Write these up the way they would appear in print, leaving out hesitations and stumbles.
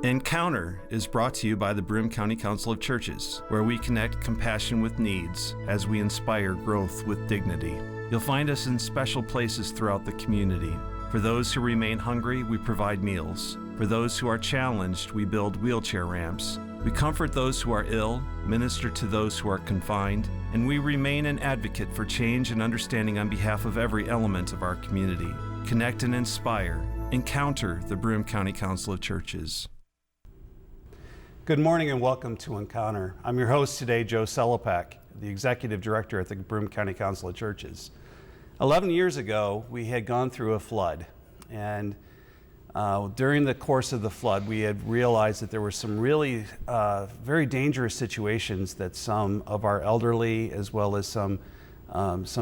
Encounter is brought to you by the Broome County Council of Churches, where we connect compassion with needs as we inspire growth with dignity. You'll find us in special places throughout the community. For those who remain hungry, we provide meals. For those who are challenged, we build wheelchair ramps. We comfort those who are ill, minister to those who are confined, and we remain an advocate for change and understanding on behalf of every element of our community. Connect and inspire. Encounter the Broome County Council of Churches. Good morning and welcome to Encounter. I'm your host today, Joe Sellepack, the Executive Director at the Broome County Council of Churches. 11 years ago, we had gone through a flood, and during the course of the flood, we had realized that there were some really very dangerous situations that some of our elderly, as well as some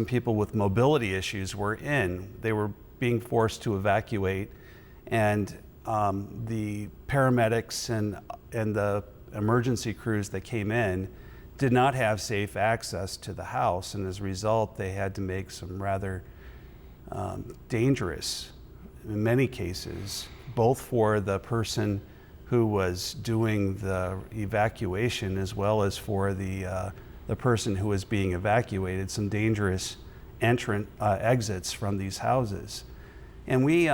people with mobility issues were in. They were being forced to evacuate, and the paramedics and the emergency crews that came in did not have safe access to the house, and as a result they had to make some rather dangerous, in many cases, both for the person who was doing the evacuation as well as for the person who was being evacuated, some dangerous exits from these houses. And we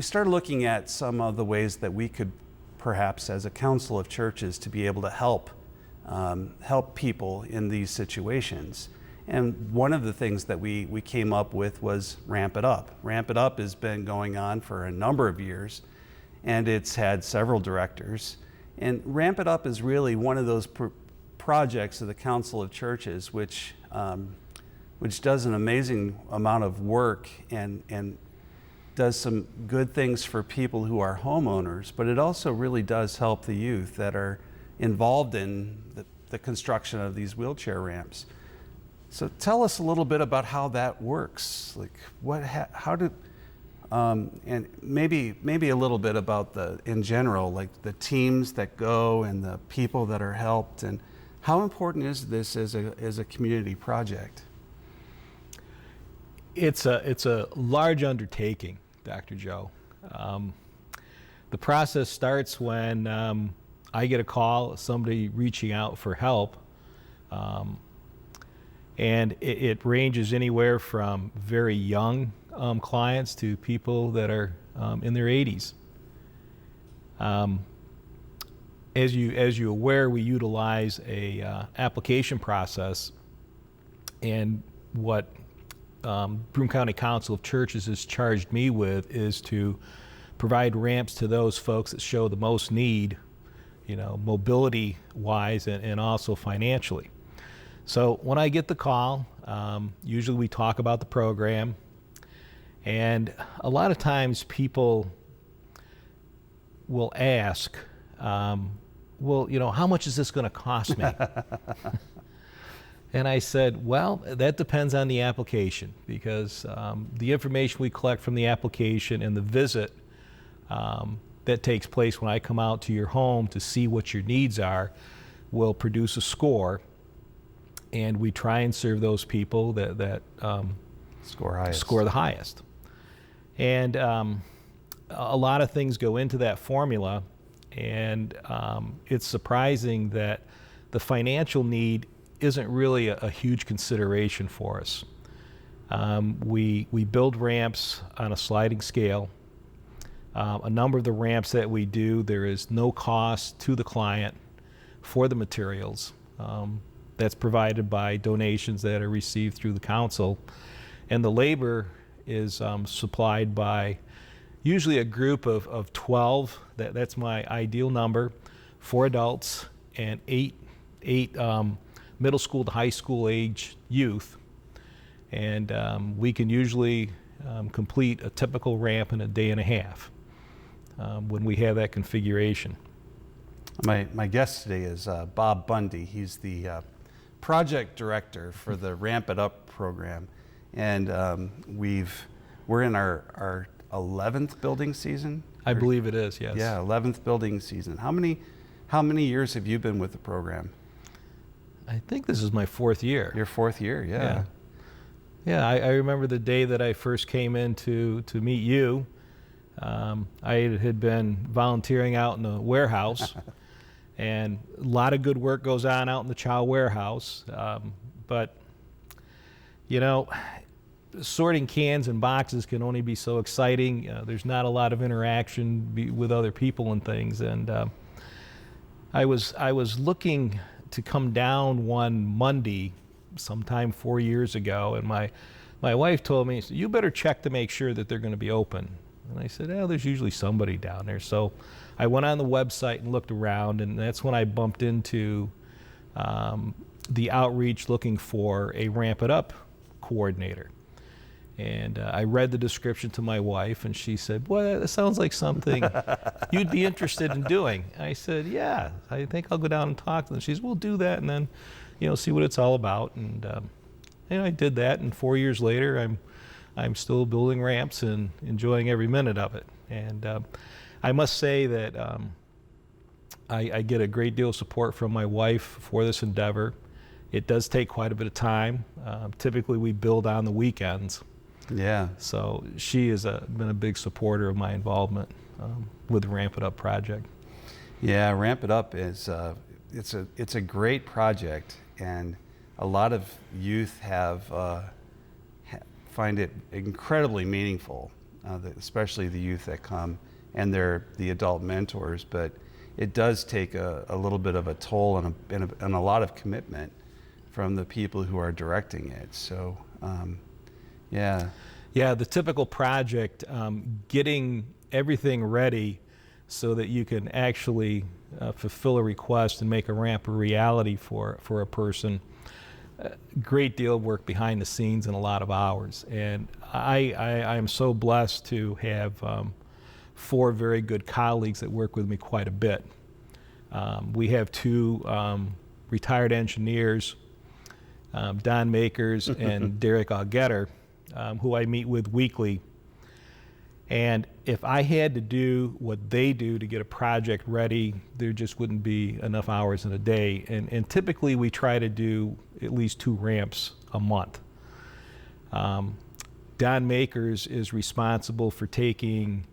started looking at some of the ways that we could perhaps as a council of churches to be able to help people in these situations. And one of the things that we came up with was Ramp It Up. Ramp It Up has been going on for a number of years, and it's had several directors. And Ramp It Up is really one of those projects of the Council of Churches which does an amazing amount of work and does some good things for people who are homeowners, but it also really does help the youth that are involved in the construction of these wheelchair ramps. So tell us a little bit about how that works. Like and maybe a little bit about in general, like the teams that go and the people that are helped, and how important is this as a community project? It's a large undertaking, Dr. Joe. The process starts when I get a call, somebody reaching out for help, and it ranges anywhere from very young clients to people that are in their 80s. As you're aware, we utilize a application process, and what Broome County Council of Churches has charged me with is to provide ramps to those folks that show the most need, mobility wise and also financially. So when I get the call, usually we talk about the program, and a lot of times people will ask, how much is this going to cost me? And I said, well, that depends on the application, because the information we collect from the application and the visit that takes place when I come out to your home to see what your needs are will produce a score, and we try and serve those people that score the highest. And a lot of things go into that formula, and it's surprising that the financial need isn't really a huge consideration for us. We build ramps on a sliding scale. A number of the ramps that we do, there is no cost to the client for the materials. That's provided by donations that are received through the council. And the labor is supplied by usually a group of 12, that's my ideal number, 4 adults and eight middle school to high school age youth, and we can usually complete a typical ramp in a day and a half when we have that configuration. My guest today is Bob Bundy. He's the project director for the Ramp It Up program, and we're in our 11th building season. I believe it is, yes. Yeah, 11th building season. How many years have you been with the program? I think this is my 4th year. Your 4th year, yeah. Yeah, I remember the day that I first came in to meet you. I had been volunteering out in the warehouse, and a lot of good work goes on out in the chow warehouse. But, you know, sorting cans and boxes can only be so exciting. There's not a lot of interaction with other people and things. And I was looking to come down one Monday sometime 4 years ago, and my wife told me, you better check to make sure that they're going to be open. And I said, oh, there's usually somebody down there. So I went on the website and looked around, and that's when I bumped into the outreach looking for a Ramp It Up coordinator. And I read the description to my wife, and she said, well, that sounds like something you'd be interested in doing. I said, yeah, I think I'll go down and talk to them. She said, we'll do that and then, see what it's all about. And I did that, and 4 years later, I'm still building ramps and enjoying every minute of it. And I must say that I get a great deal of support from my wife for this endeavor. It does take quite a bit of time. Typically, we build on the weekends. Yeah. So she has been a big supporter of my involvement with the Ramp It Up project. Yeah, Ramp It Up is it's a great project, and a lot of youth find it incredibly meaningful, especially the youth that come and the adult mentors. But it does take a little bit of a toll and a lot of commitment from the people who are directing it. So, yeah. Yeah, the typical project, getting everything ready so that you can actually fulfill a request and make a ramp a reality for a person. Great deal of work behind the scenes and a lot of hours. And I am so blessed to have 4 very good colleagues that work with me quite a bit. We have 2 retired engineers, Don Makers and Derek Augetter, who I meet with weekly. And if I had to do what they do to get a project ready, there just wouldn't be enough hours in a day. And typically we try to do at least 2 ramps a month. Don Makers is responsible for taking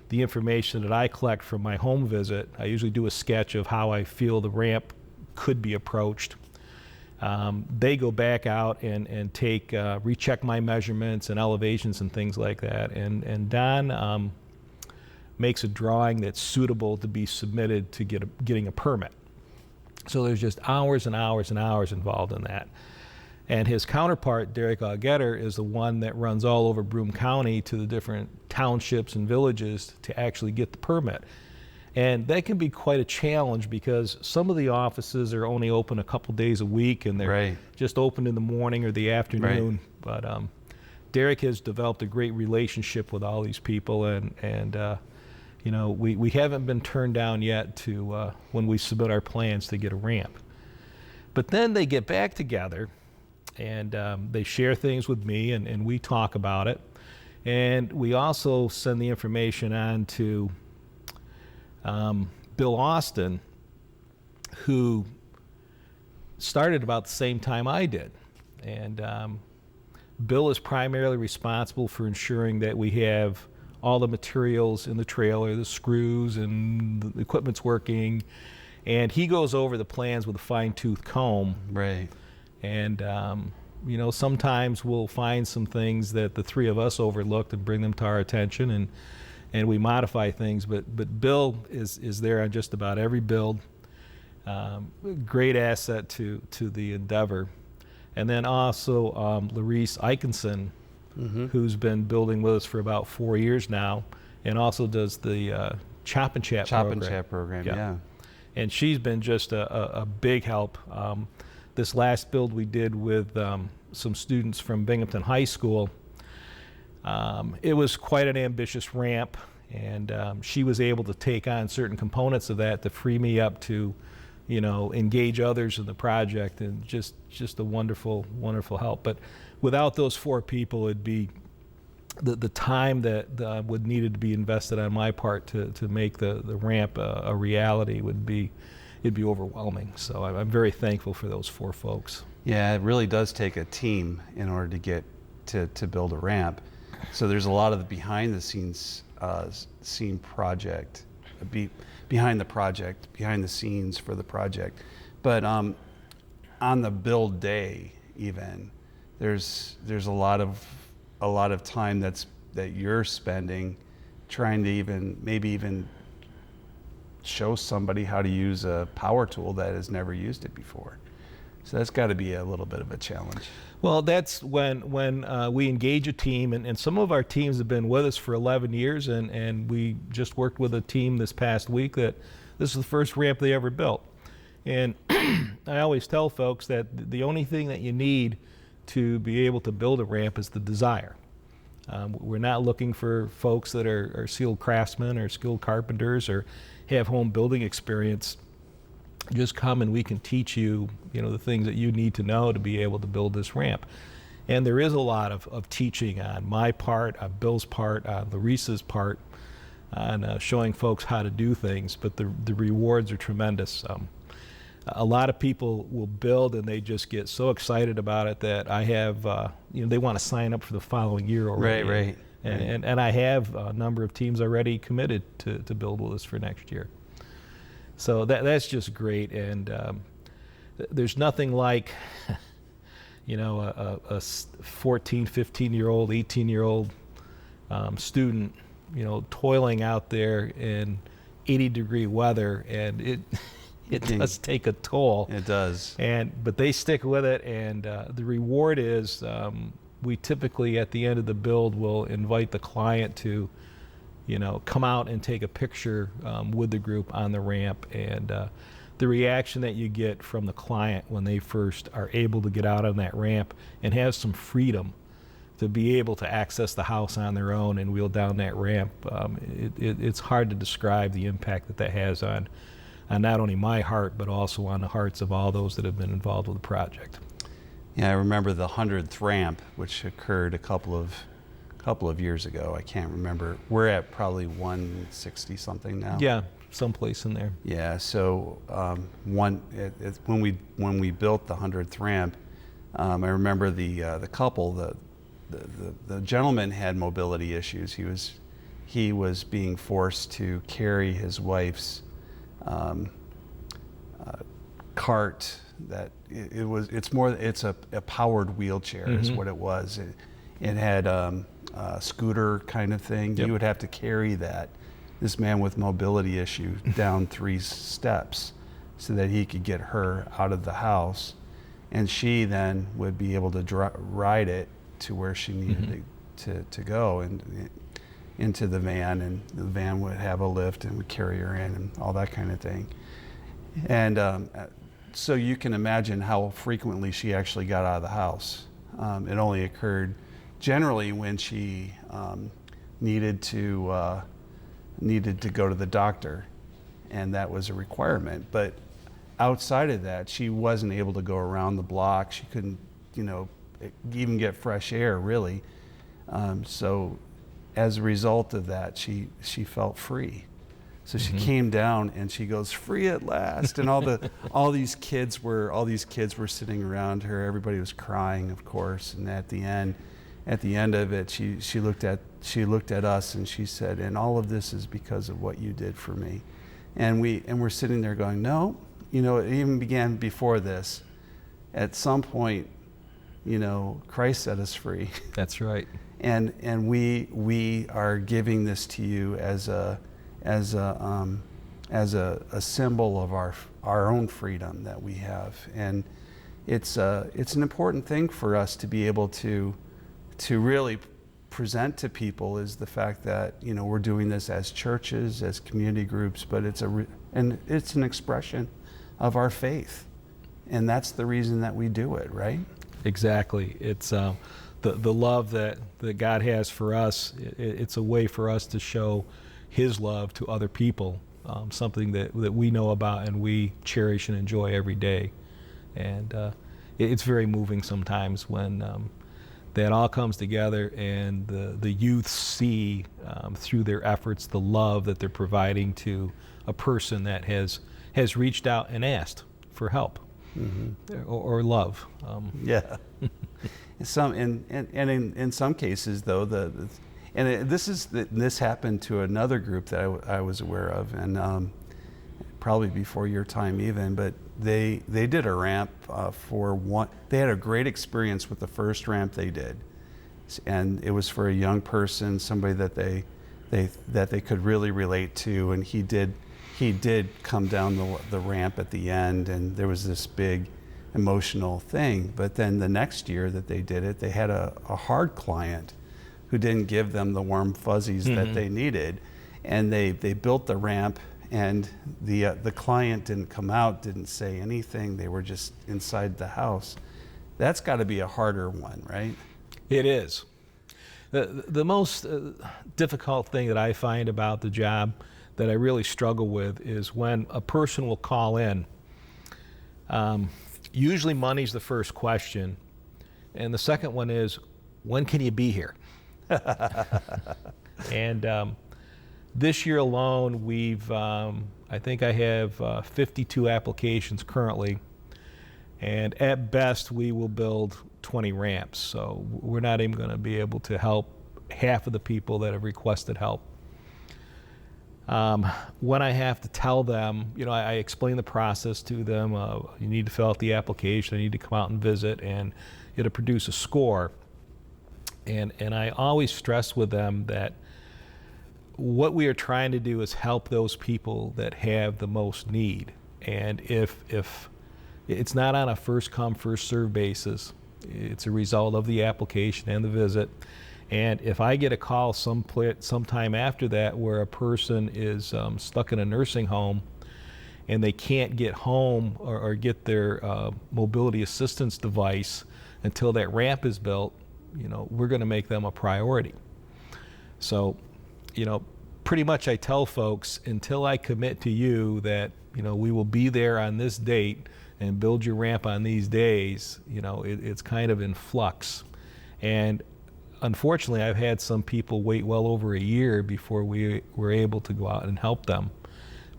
the information that I collect from my home visit. I usually do a sketch of how I feel the ramp could be approached. They go back out and take recheck my measurements and elevations and things like that. And Don makes a drawing that's suitable to be submitted to getting a permit. So there's just hours and hours and hours involved in that. And his counterpart, Derek Augetter, is the one that runs all over Broome County to the different townships and villages to actually get the permit. And that can be quite a challenge because some of the offices are only open a couple days a week, and they're just open in the morning or the afternoon. But Derek has developed a great relationship with all these people, and we haven't been turned down yet to when we submit our plans to get a ramp. But then they get back together, and they share things with me, and we talk about it. And we also send the information on to Bill Austin, who started about the same time I did. And Bill is primarily responsible for ensuring that we have all the materials in the trailer, the screws and the equipment's working. And he goes over the plans with a fine-tooth comb. Right. And sometimes we'll find some things that the 3 of us overlooked and bring them to our attention, and we modify things. But Bill is there on just about every build. Great asset to the endeavor. And then also Larice Eikenson, who's been building with us for about 4 years now, and also does the Chop and Chat program. Yeah. And she's been just a big help. This last build we did with some students from Binghamton High School, it was quite an ambitious ramp, and she was able to take on certain components of that to free me up to, engage others in the project, and just a wonderful, wonderful help. But without those 4 people, it'd be the time that would needed to be invested on my part to make the ramp a reality it'd be overwhelming. So I'm very thankful for those 4 folks. Yeah, it really does take a team in order to get to build a ramp. So there's a lot of the behind the scenes scene project, behind the scenes for the project. But on the build day, even there's a lot of time that you're spending trying to maybe even show somebody how to use a power tool that has never used it before. So that's got to be a little bit of a challenge. Well, that's when we engage a team, and some of our teams have been with us for 11 years, and we just worked with a team this past week that this is the first ramp they ever built. And I always tell folks that the only thing that you need to be able to build a ramp is the desire. We're not looking for folks that are skilled craftsmen or skilled carpenters or have home building experience. Just come and we can teach you, the things that you need to know to be able to build this ramp. And there is a lot of teaching on my part, on Bill's part, on Larissa's part, on showing folks how to do things, but the rewards are tremendous. A lot of people will build and they just get so excited about it that I have, they want to sign up for the following year already. Right. And I have a number of teams already committed to build with us for next year. So that's just great, and there's nothing like, a 14, 15-year-old, 18-year-old student, toiling out there in 80-degree weather, and it does take a toll. It does. But they stick with it, and the reward is we typically at the end of the build will invite the client to come out and take a picture with the group on the ramp, and the reaction that you get from the client when they first are able to get out on that ramp and have some freedom to be able to access the house on their own and wheel down that ramp, it's hard to describe the impact that has on not only my heart, but also on the hearts of all those that have been involved with the project. Yeah, I remember the 100th ramp, which occurred a couple of years ago. I can't remember. We're at probably 160 something now. Yeah, someplace in there. Yeah. So when we built the 100th ramp, I remember the couple. The gentleman had mobility issues. He was being forced to carry his wife's cart. That it's a powered wheelchair is what it was. It had a scooter kind of thing. Yep. You would have to carry this man with mobility issues down 3 steps so that he could get her out of the house, and she then would be able to ride it to where she needed to go and into the van, and the van would have a lift and would carry her in and all that kind of thing. And so you can imagine how frequently she actually got out of the house. It only occurred generally when she needed to go to the doctor, and that was a requirement. But outside of that, she wasn't able to go around the block. She couldn't, even get fresh air, really. So as a result of that, she felt free. So she came down and she goes, "Free at last!" And all these kids were sitting around her. Everybody was crying, of course. And at the end of it, she looked at us and she said, "And all of this is because of what you did for me." And we're sitting there going, "No, it even began before this. At some point, Christ set us free." That's right. And we are giving this to you as a symbol of our own freedom that we have. And it's an important thing for us to be able to really present to people, is the fact that we're doing this as churches, as community groups, but it's an expression of our faith, and that's the reason that we do it, right? Exactly. It's the love that God has for us. It's a way for us to show His love to other people, something that we know about and we cherish and enjoy every day. And it's very moving sometimes when that all comes together and the youth see through their efforts the love that they're providing to a person that has reached out and asked for help or love. Yeah. In some cases, though, And this happened to another group that I was aware of, and probably before your time even, but they did a ramp for one. They had a great experience with the first ramp they did, and it was for a young person, somebody that they could really relate to, and he did come down the ramp at the end, and there was this big emotional thing. But then the next year that they did it, they had a hard client who didn't give them the warm fuzzies that they needed, and they built the ramp, and the client didn't come out, didn't say anything. They were just inside the house. That's got to be a harder one, right? It is. The most difficult thing that I find about the job that I really struggle with is when a person will call in. Usually money's the first question, and the second one is, when can you be here? And this year alone, I think I have 52 applications currently, and at best we will build 20 ramps. So we're not even going to be able to help half of the people that have requested help. When I have to tell them, I explain the process to them. You need to fill out the application. I need to come out and visit, and it'll produce a score. And I always stress with them that what we are trying to do is help those people that have the most need. And if it's not on a first come, first served basis, it's a result of the application and the visit. And if I get a call sometime after that where a person is stuck in a nursing home and they can't get home or get their mobility assistance device until that ramp is built, we're going to make them a priority. So, pretty much I tell folks, until I commit to you that, we will be there on this date and build your ramp on these days, it's kind of in flux. And unfortunately, I've had some people wait well over a year before we were able to go out and help them.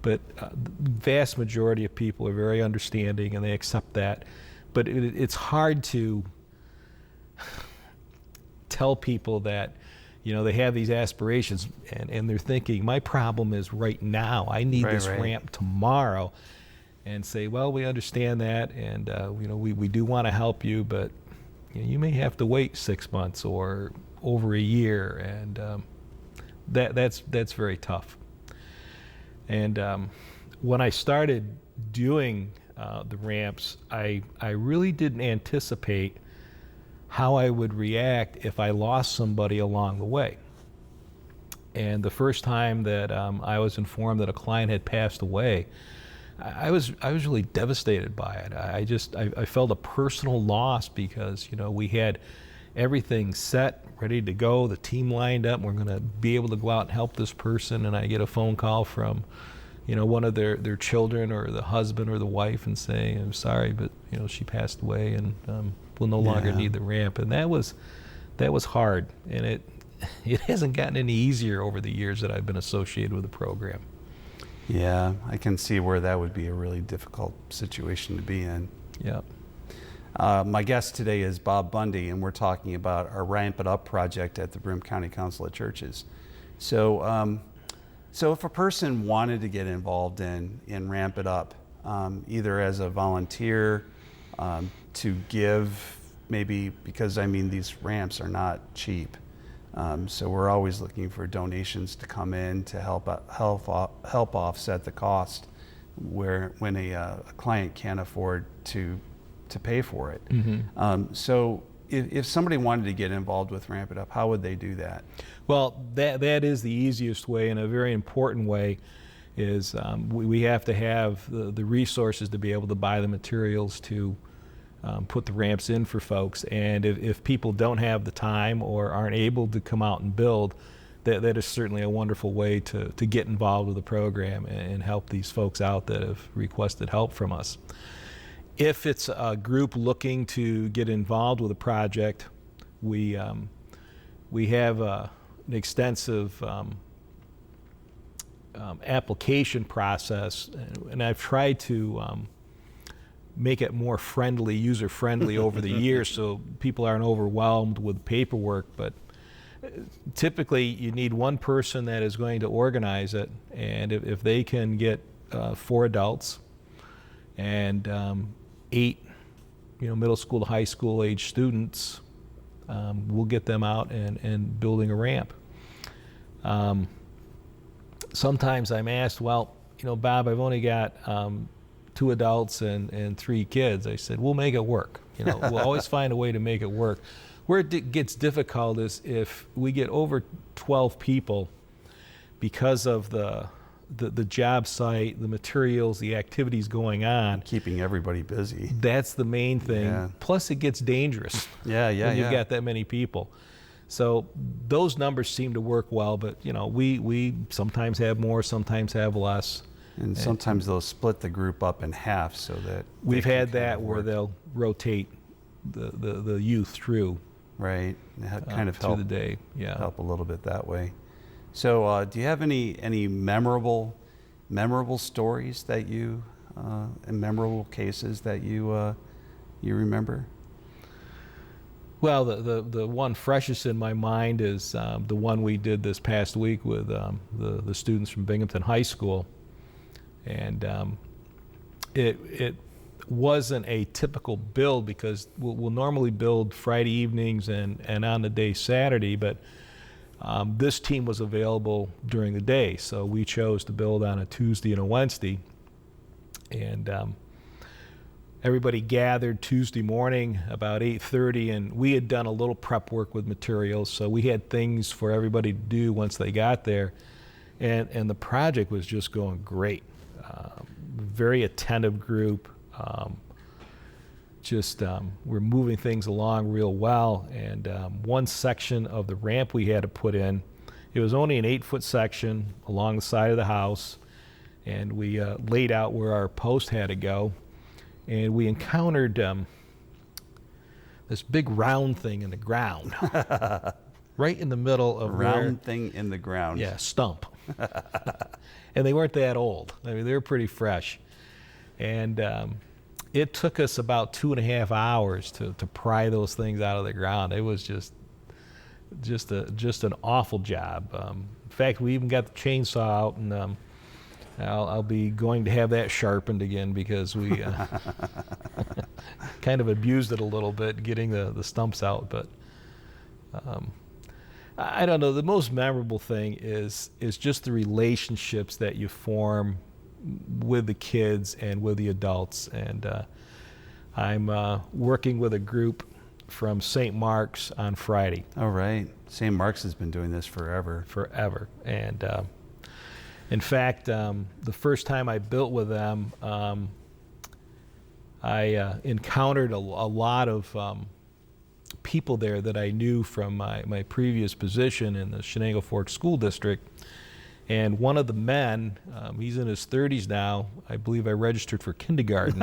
But the vast majority of people are very understanding and they accept that. But it's hard to tell people that, they have these aspirations and they're thinking, my problem is right now. I need this ramp tomorrow. And say, well, we understand that, and we do want to help you, but you may have to wait 6 months or over a year, and that's very tough. And when I started doing the ramps, I really didn't anticipate how I would react if I lost somebody along the way. And the first time that I was informed that a client had passed away, I was really devastated by it. I felt a personal loss because we had everything set, ready to go. The team lined up. We're going to be able to go out and help this person, and I get a phone call from one of their children or the husband or the wife and say, I'm sorry, but she passed away and we'll no longer need the ramp. And that was hard, and it hasn't gotten any easier over the years that I've been associated with the program. Yeah, I can see where that would be a really difficult situation to be in. Yeah. My guest today is Bob Bundy, and we're talking about our Ramp It Up project at the Broome County Council of Churches. So, so if a person wanted to get involved in Ramp It Up, either as a volunteer, to give, maybe, because these ramps are not cheap. So we're always looking for donations to come in to help offset the cost when a client can't afford to pay for it. Mm-hmm. So if somebody wanted to get involved with Ramp It Up, how would they do that? Well, that is the easiest way, and a very important way is we have to have the resources to be able to buy the materials to put the ramps in for folks. And if people don't have the time or aren't able to come out and build, that is certainly a wonderful way to get involved with the program and help these folks out that have requested help from us. If it's a group looking to get involved with a project, we have an extensive application process, and I've tried to make it more friendly, user-friendly over the years so people aren't overwhelmed with paperwork. But typically you need one person that is going to organize it, and if they can get 4 adults and 8 middle school to high school age students, we'll get them out and building a ramp. Sometimes I'm asked, well, Bob, I've only got 2 adults and 3 kids. I said, we'll make it work. We'll always find a way to make it work. Where it gets difficult is if we get over 12 people because of the job site, the materials, the activities going on. Keeping everybody busy. That's the main thing. Yeah. Plus, it gets dangerous. When you've got that many people. So those numbers seem to work well, but we sometimes have more, sometimes have less. And sometimes they'll split the group up in half so that we've had that where they'll rotate the youth through. Right, kind of help through the day. Yeah, help a little bit that way. So, do you have any memorable stories that you and memorable cases that you remember? Well, the one freshest in my mind is the one we did this past week with the students from Binghamton High School, and it wasn't a typical build because we'll normally build Friday evenings and on the day Saturday, but this team was available during the day, so we chose to build on a Tuesday and a Wednesday, and everybody gathered Tuesday morning about 8:30, and we had done a little prep work with materials, so we had things for everybody to do once they got there, and the project was just going great. Very attentive group. We're moving things along real well, and one section of the ramp we had to put in, it was only an 8-foot section along the side of the house, and we laid out where our post had to go, and we encountered this big round thing in the ground right in the middle of round thing in the ground. Yeah, stump. And they weren't that old. I mean, they were pretty fresh. And it took us about 2.5 hours to pry those things out of the ground. It was just an awful job. In fact, we even got the chainsaw out, and I'll be going to have that sharpened again because we kind of abused it a little bit getting the stumps out. But I don't know. The most memorable thing is just the relationships that you form with the kids and with the adults. And I'm working with a group from St. Mark's on Friday. All right. St. Mark's has been doing this forever. And in fact, the first time I built with them, I encountered a lot of people there that I knew from my previous position in the Shenango Fork School District. And one of the men, he's in his 30s now. I believe I registered for kindergarten.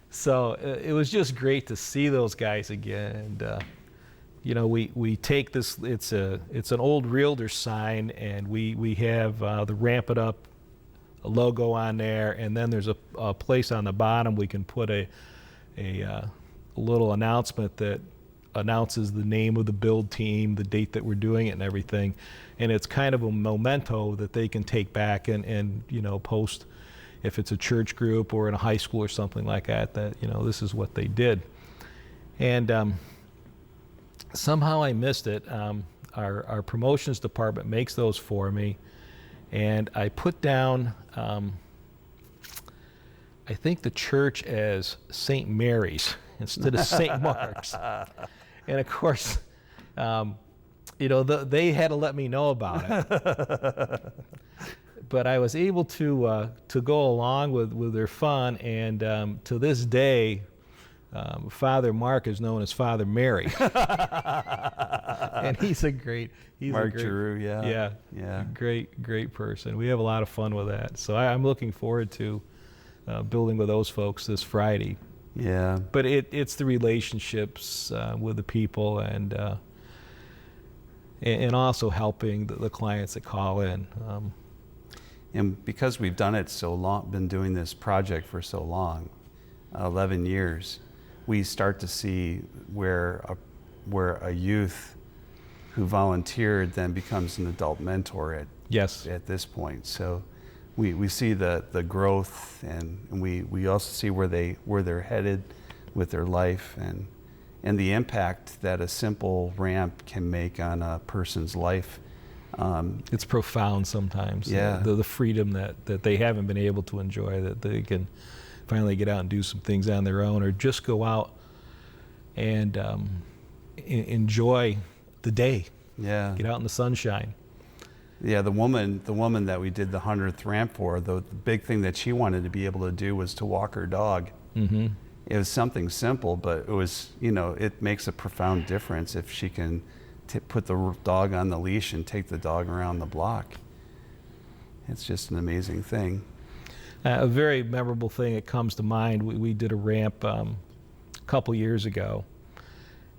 So it was just great to see those guys again. And we take this. It's an old realtor sign, and we have the Ramp It Up logo on there, and then there's a place on the bottom we can put a little announcement that announces the name of the build team, the date that we're doing it, and everything. And it's kind of a memento that they can take back and post if it's a church group or in a high school or something like that this is what they did. And somehow I missed it. Our promotions department makes those for me, and I put down I think the church as St. Mary's instead of St. Mark's. And of course, they had to let me know about it. But I was able to go along with their fun, and to this day, Father Mark is known as Father Mary. And he's a great Giroux, yeah. Great person. We have a lot of fun with that. So I'm looking forward to building with those folks this Friday. Yeah. But it's the relationships with the people, and also helping the clients that call in. And because we've done it so long, been doing this project for so long, 11 years, we start to see where where a youth who volunteered then becomes an adult mentor at this point. So we see the growth, and we also see where they're headed with their life, and the impact that a simple ramp can make on a person's life. It's profound sometimes. Yeah. The freedom that they haven't been able to enjoy, that they can finally get out and do some things on their own, or just go out and enjoy the day. Yeah. Get out in the sunshine. Yeah, the woman that we did the 100th ramp for, the big thing that she wanted to be able to do was to walk her dog. Mm-hmm. It was something simple, but it was, it makes a profound difference if she can put the dog on the leash and take the dog around the block. It's just an amazing thing. A very memorable thing that comes to mind, we did a ramp a couple years ago,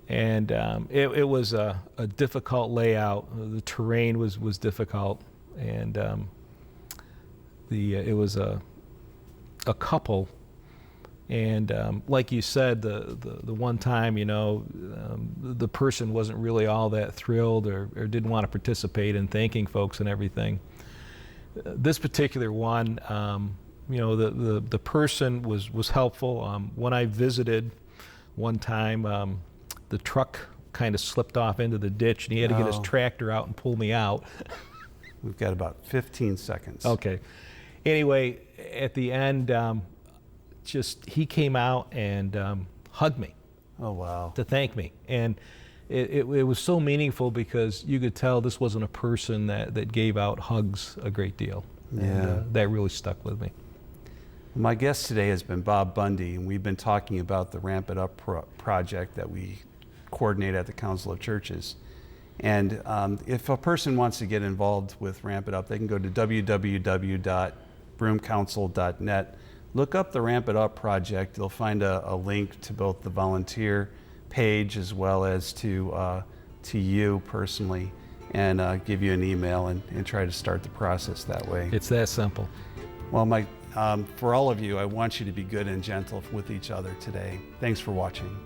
and it was a difficult layout. The terrain was difficult, and it was a couple. And like you said, the one time, the person wasn't really all that thrilled or didn't want to participate in thanking folks and everything. This particular one, the person was helpful. When I visited one time, the truck kind of slipped off into the ditch, and he had to get his tractor out and pull me out. We've got about 15 seconds. Okay. Anyway, at the end, he came out and hugged me. Oh, wow. To thank me. And it was so meaningful, because you could tell this wasn't a person that gave out hugs a great deal. Yeah. And that really stuck with me. My guest today has been Bob Bundy, and we've been talking about the Ramp It Up project that we coordinate at the Council of Churches. And if a person wants to get involved with Ramp It Up, they can go to www.broomcouncil.net. Look up the Ramp It Up project. You'll find a link to both the volunteer page as well as to you personally, and give you an email and try to start the process that way. It's that simple. Well, for all of you, I want you to be good and gentle with each other today. Thanks for watching.